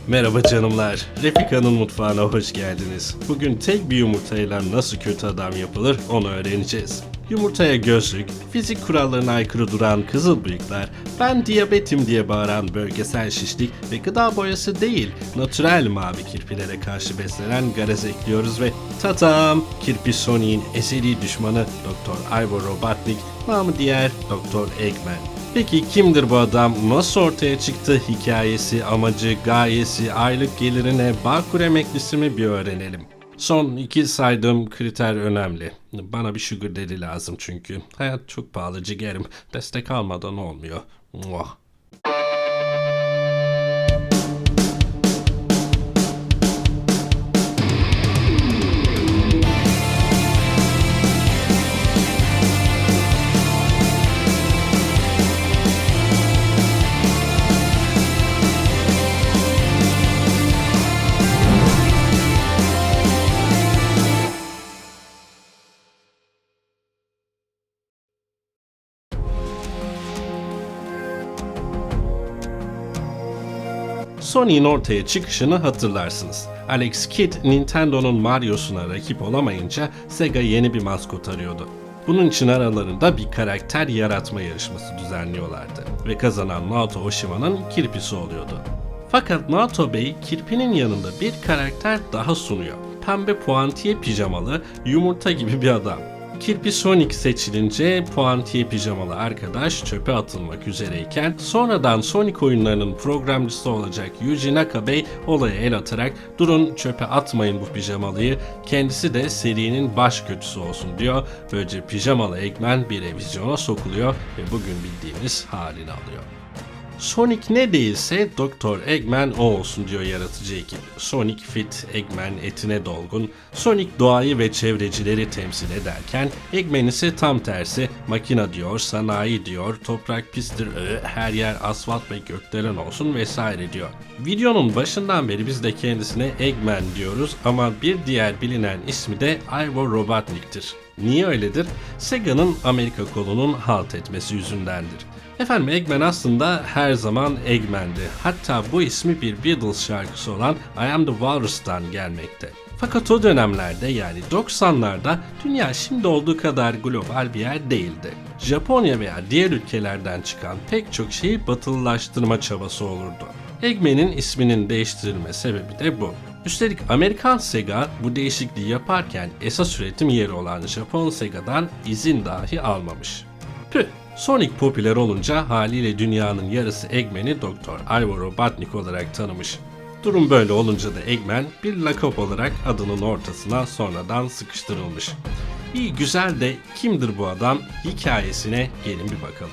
Merhaba canımlar, Refika'nın mutfağına hoş geldiniz. Bugün tek bir yumurtayla nasıl kötü adam yapılır onu öğreneceğiz. Yumurtaya gözlük, fizik kurallarına aykırı duran kızıl bıyıklar, ben diyabetim diye bağıran bölgesel şişlik ve gıda boyası değil, natürel mavi kirpilere karşı beslenen garez ekliyoruz ve tatam! Kirpi Sonic'in ezeli düşmanı Dr. Ivor Robotnik, namı diğer Dr. Eggman. Peki kimdir bu adam, nasıl ortaya çıktı, hikayesi, amacı, gayesi, aylık gelirine, Bağkur emeklisi mi bir öğrenelim. Son iki saydığım kriter önemli. Bana bir sugar daddy lazım çünkü. Hayat çok pahalı ciğerim. Destek almadan olmuyor. Muah. Sonic'in ortaya çıkışını hatırlarsınız. Alex Kidd, Nintendo'nun Mario'suna rakip olamayınca Sega yeni bir maskot arıyordu. Bunun için aralarında bir karakter yaratma yarışması düzenliyorlardı ve kazanan Naoto Oshima'nın kirpisi oluyordu. Fakat Naoto Bey kirpinin yanında bir karakter daha sunuyor. Pembe puantiye pijamalı, yumurta gibi bir adam. Kirpi Sonic seçilince puantiye pijamalı arkadaş çöpe atılmak üzereyken sonradan Sonic oyunlarının programcısı olacak Yuji Naka-Bey olaya el atarak durun çöpe atmayın bu pijamalıyı, kendisi de serinin baş kötüsü olsun diyor. Böylece pijamalı Eggman bir revizyona sokuluyor ve bugün bildiğimiz halini alıyor. Sonic ne değilse Dr. Eggman o olsun diyor yaratıcı ekip. Sonic fit, Eggman etine dolgun. Sonic doğayı ve çevrecileri temsil ederken Eggman ise tam tersi, makina diyor, sanayi diyor, toprak pistir, her yer asfalt ve gökdelen olsun vesaire diyor. Videonun başından beri biz de kendisine Eggman diyoruz ama bir diğer bilinen ismi de Ivor Robotnik'tir. Niye öyledir? Sega'nın Amerika kolunun halt etmesi yüzündendir. Efendim Eggman aslında her zaman Eggman'di. Hatta bu ismi bir Beatles şarkısı olan I Am The Walrus'tan gelmekte. Fakat o dönemlerde yani 90'larda dünya şimdi olduğu kadar global bir yer değildi. Japonya veya diğer ülkelerden çıkan pek çok şeyi batılılaştırma çabası olurdu. Eggman'in isminin değiştirilme sebebi de bu. Üstelik Amerikan Sega bu değişikliği yaparken esas üretim yeri olan Japon Sega'dan izin dahi almamış. Püh! Sonic popüler olunca haliyle dünyanın yarısı Eggman'i Dr. Ivor Robotnik olarak tanımış. Durum böyle olunca da Eggman bir lakap olarak adının ortasına sonradan sıkıştırılmış. İyi güzel de kimdir bu adam? Hikayesine gelin bir bakalım.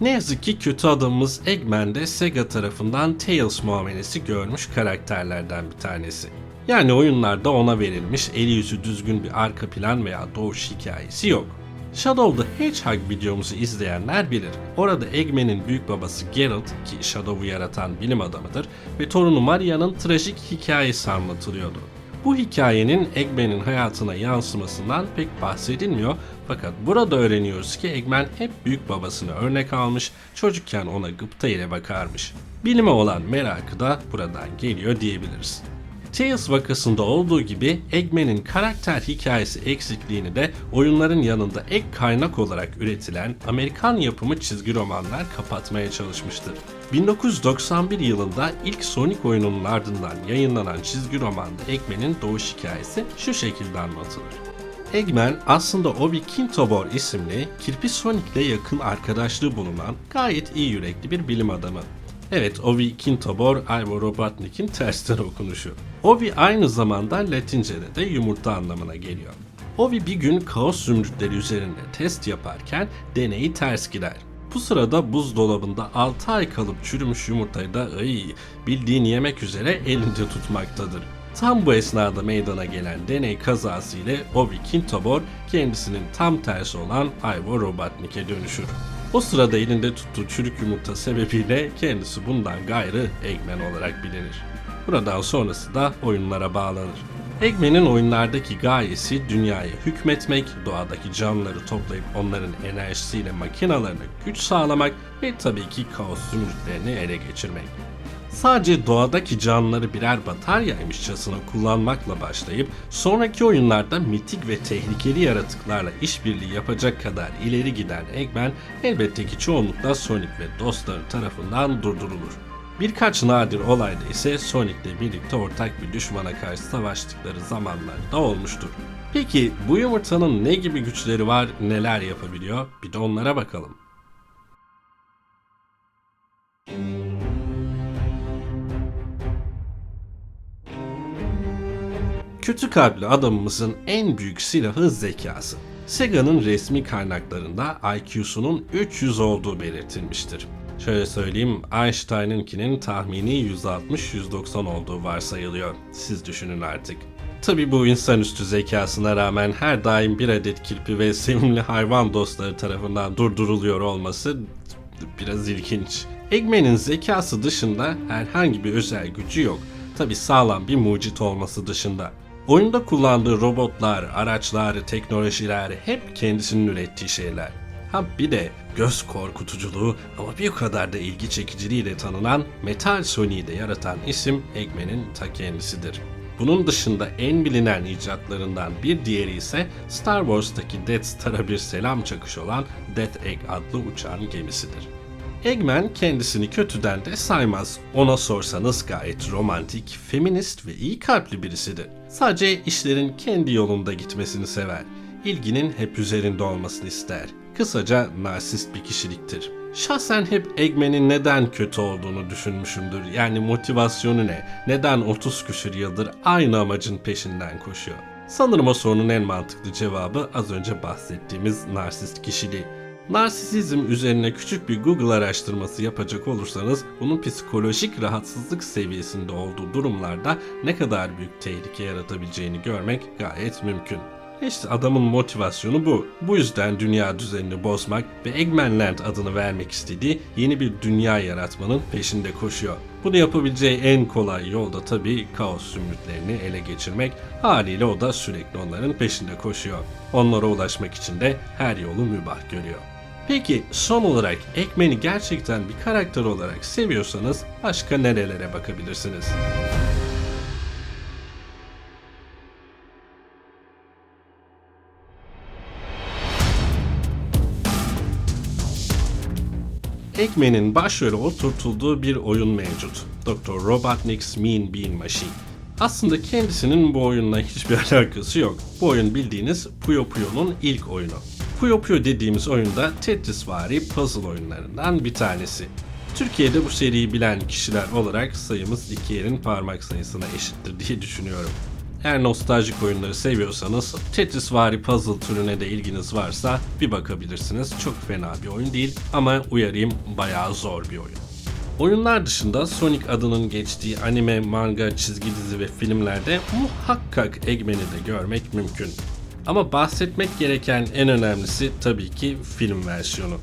Ne yazık ki kötü adamımız Eggman de Sega tarafından Tails muamelesi görmüş karakterlerden bir tanesi. Yani oyunlarda ona verilmiş eli yüzü düzgün bir arka plan veya doğuş hikayesi yok. Shadow the Hedgehog videomuzu izleyenler bilir. Orada Eggman'in büyük babası Geralt ki Shadow'u yaratan bilim adamıdır ve torunu Maria'nın trajik hikayesi anlatılıyordu. Bu hikayenin Eggman'in hayatına yansımasından pek bahsedilmiyor fakat burada öğreniyoruz ki Eggman hep büyük babasını örnek almış, çocukken ona gıpta ile bakarmış. Bilime olan merakı da buradan geliyor diyebiliriz. Tails vakasında olduğu gibi Eggman'in karakter hikayesi eksikliğini de oyunların yanında ek kaynak olarak üretilen Amerikan yapımı çizgi romanlar kapatmaya çalışmıştır. 1991 yılında ilk Sonic oyununun ardından yayınlanan çizgi romanda Eggman'in doğuş hikayesi şu şekilde anlatılır. Eggman aslında Obi Kintobor isimli Kirpi Sonic'le yakın arkadaşlığı bulunan gayet iyi yürekli bir bilim adamı. Evet, Obi Kintobor, Ivor Robotnik'in tersten okunuşu. Obi aynı zamanda Latince'de de yumurta anlamına geliyor. Obi bir gün kaos zümrütleri üzerinde test yaparken deneyi ters gider. Bu sırada buzdolabında 6 ay kalıp çürümüş yumurtayı da bildiğin yemek üzere elinde tutmaktadır. Tam bu esnada meydana gelen deney kazası ile Obi Kintobor kendisinin tam tersi olan Ivor Robotnik'e dönüşür. O sırada elinde tuttuğu çürük yumurta sebebiyle kendisi bundan gayrı Eggman olarak bilinir. Buradan sonrası da oyunlara bağlanır. Eggman'in oyunlardaki gayesi dünyaya hükmetmek, doğadaki canlıları toplayıp onların enerjisiyle makinalarına güç sağlamak ve tabii ki kaos zümrütlerini ele geçirmek. Sadece doğadaki canlıları birer bataryaymışçasına kullanmakla başlayıp sonraki oyunlarda mitik ve tehlikeli yaratıklarla işbirliği yapacak kadar ileri giden Eggman elbette ki çoğunlukla Sonic ve dostları tarafından durdurulur. Birkaç nadir olayda ise Sonic'le birlikte ortak bir düşmana karşı savaştıkları zamanlar da olmuştur. Peki bu yumurtanın ne gibi güçleri var, neler yapabiliyor? Bir de onlara bakalım. Kötü kalpli adamımızın en büyük silahı zekası. Sega'nın resmi kaynaklarında IQ'sunun 300 olduğu belirtilmiştir. Şöyle söyleyeyim, Einstein'ınkinin tahmini 160-190 olduğu varsayılıyor. Siz düşünün artık. Tabi bu insanüstü zekasına rağmen her daim bir adet kirpi ve sevimli hayvan dostları tarafından durduruluyor olması biraz ilginç. Eggman'in zekası dışında herhangi bir özel gücü yok. Tabi sağlam bir mucit olması dışında. Oyunda kullandığı robotlar, araçlar, teknolojiler hep kendisinin ürettiği şeyler. Ha bir de göz korkutuculuğu ama bir o kadar da ilgi çekiciliğiyle tanınan Metal Sonic'i de yaratan isim Eggman'in ta kendisidir. Bunun dışında en bilinen icatlarından bir diğeri ise Star Wars'taki Death Star'a bir selam çakışı olan Death Egg adlı uçağın gemisidir. Eggman kendisini kötüden de saymaz. Ona sorsanız gayet romantik, feminist ve iyi kalpli birisidir. Sadece işlerin kendi yolunda gitmesini sever. İlginin hep üzerinde olmasını ister. Kısaca narsist bir kişiliktir. Şahsen hep Eggman'in neden kötü olduğunu düşünmüşümdür. Yani motivasyonu ne? Neden 30 küsur yıldır aynı amacın peşinden koşuyor? Sanırım o sorunun en mantıklı cevabı az önce bahsettiğimiz narsist kişiliği. Narsisizm üzerine küçük bir Google araştırması yapacak olursanız bunun psikolojik rahatsızlık seviyesinde olduğu durumlarda ne kadar büyük tehlike yaratabileceğini görmek gayet mümkün. İşte adamın motivasyonu bu. Bu yüzden dünya düzenini bozmak ve Eggmanland adını vermek istediği yeni bir dünya yaratmanın peşinde koşuyor. Bunu yapabileceği en kolay yol da tabii kaos zümrütlerini ele geçirmek. Haliyle o da sürekli onların peşinde koşuyor. Onlara ulaşmak için de her yolu mübah görüyor. Peki son olarak Eggman'i gerçekten bir karakter olarak seviyorsanız başka nerelere bakabilirsiniz? Eggman'in başrole oturtulduğu bir oyun mevcut. Dr. Robotnik's Mean Bean Machine. Aslında kendisinin bu oyunla hiçbir alakası yok. Bu oyun bildiğiniz Puyo Puyo'nun ilk oyunu. Puyo Puyo dediğimiz oyunda Tetrisvari puzzle oyunlarından bir tanesi. Türkiye'de bu seriyi bilen kişiler olarak sayımız iki yerin parmak sayısına eşittir diye düşünüyorum. Eğer nostaljik oyunları seviyorsanız, Tetrisvari puzzle türüne de ilginiz varsa bir bakabilirsiniz. Çok fena bir oyun değil ama uyarayım, bayağı zor bir oyun. Oyunlar dışında Sonic adının geçtiği anime, manga, çizgi dizi ve filmlerde muhakkak Eggman'i de görmek mümkün. Ama bahsetmek gereken en önemlisi tabii ki film versiyonu.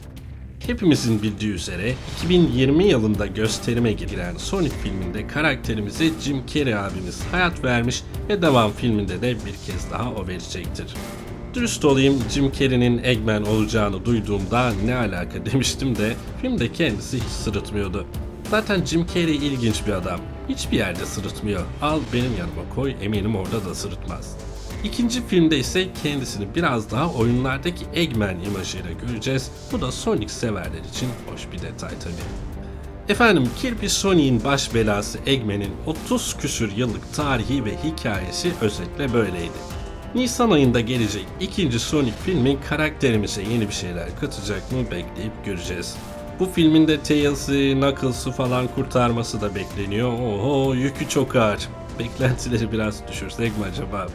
Hepimizin bildiği üzere 2020 yılında gösterime giren Sonic filminde karakterimize Jim Carrey abimiz hayat vermiş ve devam filminde de bir kez daha o verecektir. Dürüst olayım, Jim Carrey'nin Eggman olacağını duyduğumda ne alaka demiştim de filmde kendisi hiç sırıtmıyordu. Zaten Jim Carrey ilginç bir adam. Hiçbir yerde sırıtmıyor. Al benim yanıma koy, eminim orada da sırıtmaz. İkinci filmde ise kendisini biraz daha oyunlardaki Eggman imajıyla göreceğiz. Bu da Sonic severler için hoş bir detay tabii. Efendim, Kirby Sonic'in baş belası Eggman'in 30 küsür yıllık tarihi ve hikayesi özetle böyleydi. Nisan ayında gelecek ikinci Sonic filmi karakterimize yeni bir şeyler katacak mı bekleyip göreceğiz. Bu filmin de Tails'ı, Knuckles'ı falan kurtarması da bekleniyor. Oho, yükü çok ağır. Beklentileri biraz düşürsek mi acaba?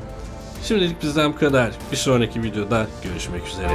Şimdilik bizden bu kadar. Bir sonraki videoda görüşmek üzere.